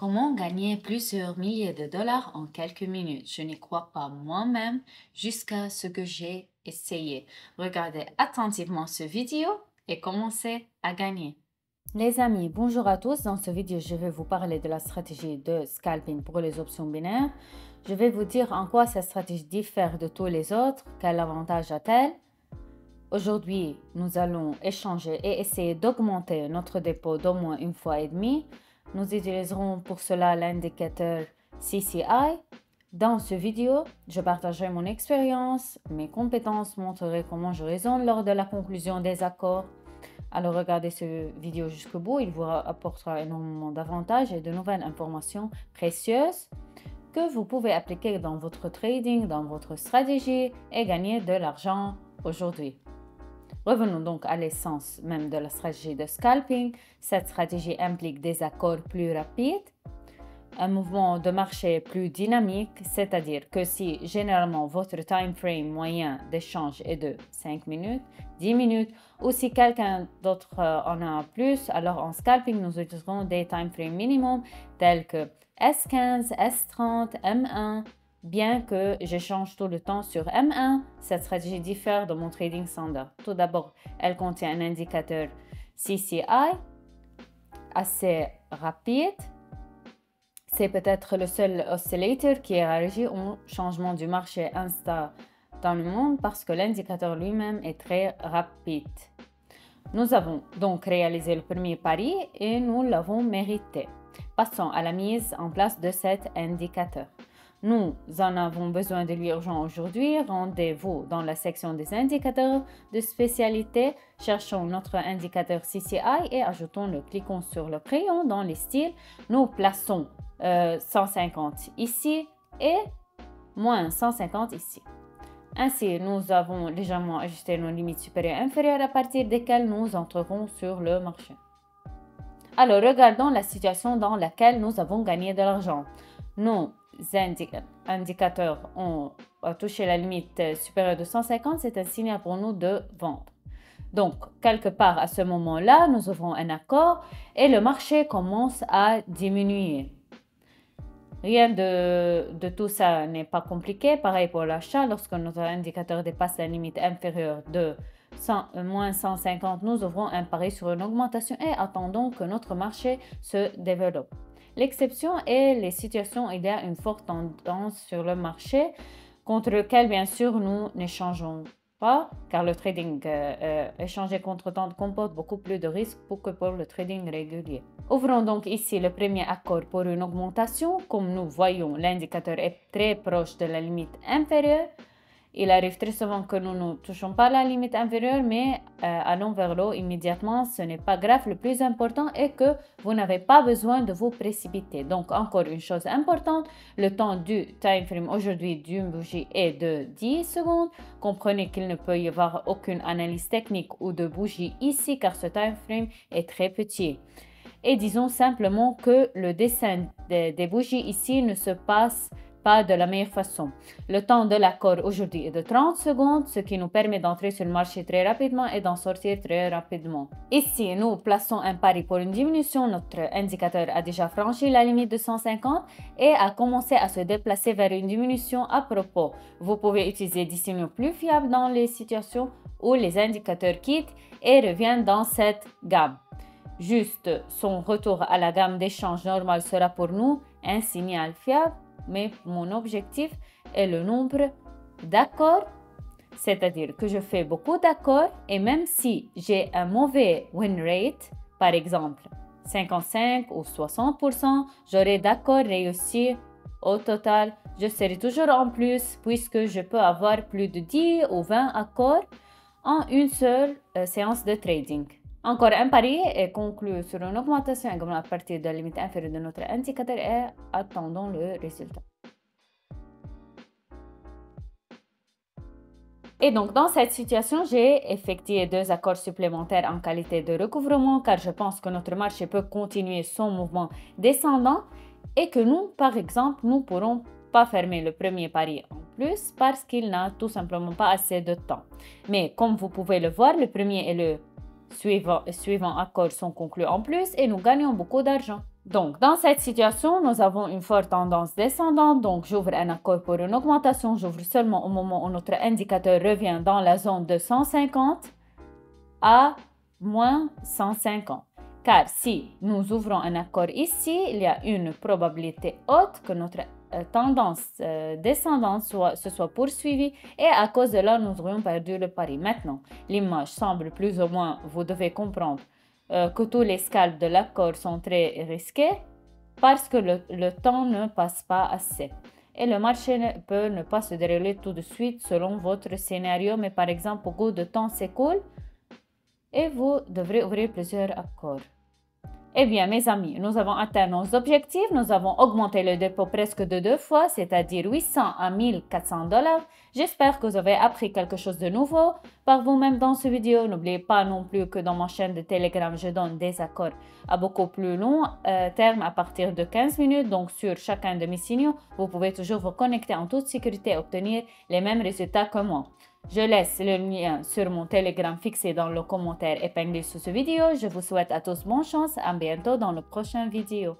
Comment gagner plusieurs milliers de dollars en quelques minutes? Je n'y crois pas moi-même jusqu'à ce que j'ai essayé. Regardez attentivement cette vidéo et commencez à gagner. Les amis, bonjour à tous. Dans cette vidéo, je vais vous parler de la stratégie de scalping pour les options binaires. Je vais vous dire en quoi cette stratégie diffère de tous les autres, quel avantage a-t-elle. Aujourd'hui, nous allons échanger et essayer d'augmenter notre dépôt d'au moins une fois et demie. Nous utiliserons pour cela l'indicateur CCI. Dans cette vidéo, je partagerai mon expérience, mes compétences, montrerai comment je raisonne lors de la conclusion des accords. Alors regardez cette vidéo jusqu'au bout, il vous apportera énormément d'avantages et de nouvelles informations précieuses que vous pouvez appliquer dans votre trading, dans votre stratégie et gagner de l'argent aujourd'hui. Revenons donc à l'essence même de la stratégie de scalping. Cette stratégie implique des accords plus rapides, un mouvement de marché plus dynamique, c'est-à-dire que si généralement votre time frame moyen d'échange est de 5 minutes, 10 minutes, ou si quelqu'un d'autre en a plus, alors en scalping, nous utiliserons des time frames minimum tels que S15, S30, M1. Bien que j'échange tout le temps sur M1, cette stratégie diffère de mon trading standard. Tout d'abord, elle contient un indicateur CCI assez rapide. C'est peut-être le seul oscillator qui réagit au changement du marché Insta dans le monde parce que l'indicateur lui-même est très rapide. Nous avons donc réalisé le premier pari et nous l'avons mérité. Passons à la mise en place de cet indicateur. Nous en avons besoin de lui urgent aujourd'hui. Rendez-vous dans la section des indicateurs de spécialité. Cherchons notre indicateur CCI et ajoutons-le. Cliquons sur le crayon dans les styles. Nous plaçons 150 ici et moins 150 ici. Ainsi, nous avons légèrement ajusté nos limites supérieures et inférieures à partir desquelles nous entrerons sur le marché. Alors, regardons la situation dans laquelle nous avons gagné de l'argent. Nos indicateurs ont touché la limite supérieure de 150, c'est un signal pour nous de vendre. Donc, quelque part à ce moment-là, nous ouvrons un accord et le marché commence à diminuer. Rien de tout ça n'est pas compliqué. Pareil pour l'achat, lorsque notre indicateur dépasse la limite inférieure de moins 150, nous ouvrons un pari sur une augmentation et attendons que notre marché se développe. L'exception est les situations où il y a une forte tendance sur le marché contre lequel, bien sûr, nous n'échangeons pas, car le trading échangé contre temps comporte beaucoup plus de risques que pour le trading régulier. Ouvrons donc ici le premier accord pour une augmentation. Comme nous voyons, l'indicateur est très proche de la limite inférieure. Il arrive très souvent que nous ne touchons pas la limite inférieure, mais allons vers l'eau immédiatement. Ce n'est pas grave. Le plus important est que vous n'avez pas besoin de vous précipiter. Donc, encore une chose importante, le temps du time frame aujourd'hui d'une bougie est de 10 secondes. Comprenez qu'il ne peut y avoir aucune analyse technique ou de bougie ici, car ce time frame est très petit. Et disons simplement que le dessin des bougies ici ne se passe pas de la meilleure façon. Le temps de l'accord aujourd'hui est de 30 secondes, ce qui nous permet d'entrer sur le marché très rapidement et d'en sortir très rapidement. Ici, nous plaçons un pari pour une diminution. Notre indicateur a déjà franchi la limite de 150 et a commencé à se déplacer vers une diminution à propos. Vous pouvez utiliser des signaux plus fiables dans les situations où les indicateurs quittent et reviennent dans cette gamme. Juste son retour à la gamme d'échange normale sera pour nous un signal fiable, mais mon objectif est le nombre d'accords, c'est-à-dire que je fais beaucoup d'accords et même si j'ai un mauvais win rate, par exemple 55 ou 60%, j'aurai d'accords réussis au total. Je serai toujours en plus puisque je peux avoir plus de 10 ou 20 accords en une seule séance de trading. Encore un pari est conclu sur une augmentation également à partir de la limite inférieure de notre indicateur et attendons le résultat. Et donc dans cette situation, j'ai effectué 2 accords supplémentaires en qualité de recouvrement car je pense que notre marché peut continuer son mouvement descendant et que nous, par exemple, nous ne pourrons pas fermer le premier pari en plus parce qu'il n'a tout simplement pas assez de temps. Mais comme vous pouvez le voir, le premier et le suivant accords sont conclus en plus et nous gagnons beaucoup d'argent. Donc, dans cette situation, nous avons une forte tendance descendante. Donc, j'ouvre un accord pour une augmentation. J'ouvre seulement au moment où notre indicateur revient dans la zone de 150 à moins 150. Car si nous ouvrons un accord ici, il y a une probabilité haute que notre tendance descendante se soit poursuivie et à cause de là, nous aurions perdu le pari. Maintenant, l'image semble plus ou moins, vous devez comprendre que tous les scalps de l'accord sont très risqués parce que le temps ne passe pas assez. Et le marché peut ne pas se dérouler tout de suite selon votre scénario, mais par exemple, beaucoup de temps s'écoule et vous devrez ouvrir plusieurs accords. Eh bien, mes amis, nous avons atteint nos objectifs. Nous avons augmenté le dépôt presque de 2 fois, c'est-à-dire 800 à 1400 $. J'espère que vous avez appris quelque chose de nouveau par vous-même dans ce vidéo. N'oubliez pas non plus que dans ma chaîne de Telegram, je donne des accords à beaucoup plus long terme à partir de 15 minutes. Donc, sur chacun de mes signaux, vous pouvez toujours vous connecter en toute sécurité et obtenir les mêmes résultats que moi. Je laisse le lien sur mon Telegram fixé dans le commentaire épinglé sous cette vidéo. Je vous souhaite à tous bonne chance. À bientôt dans le prochain vidéo.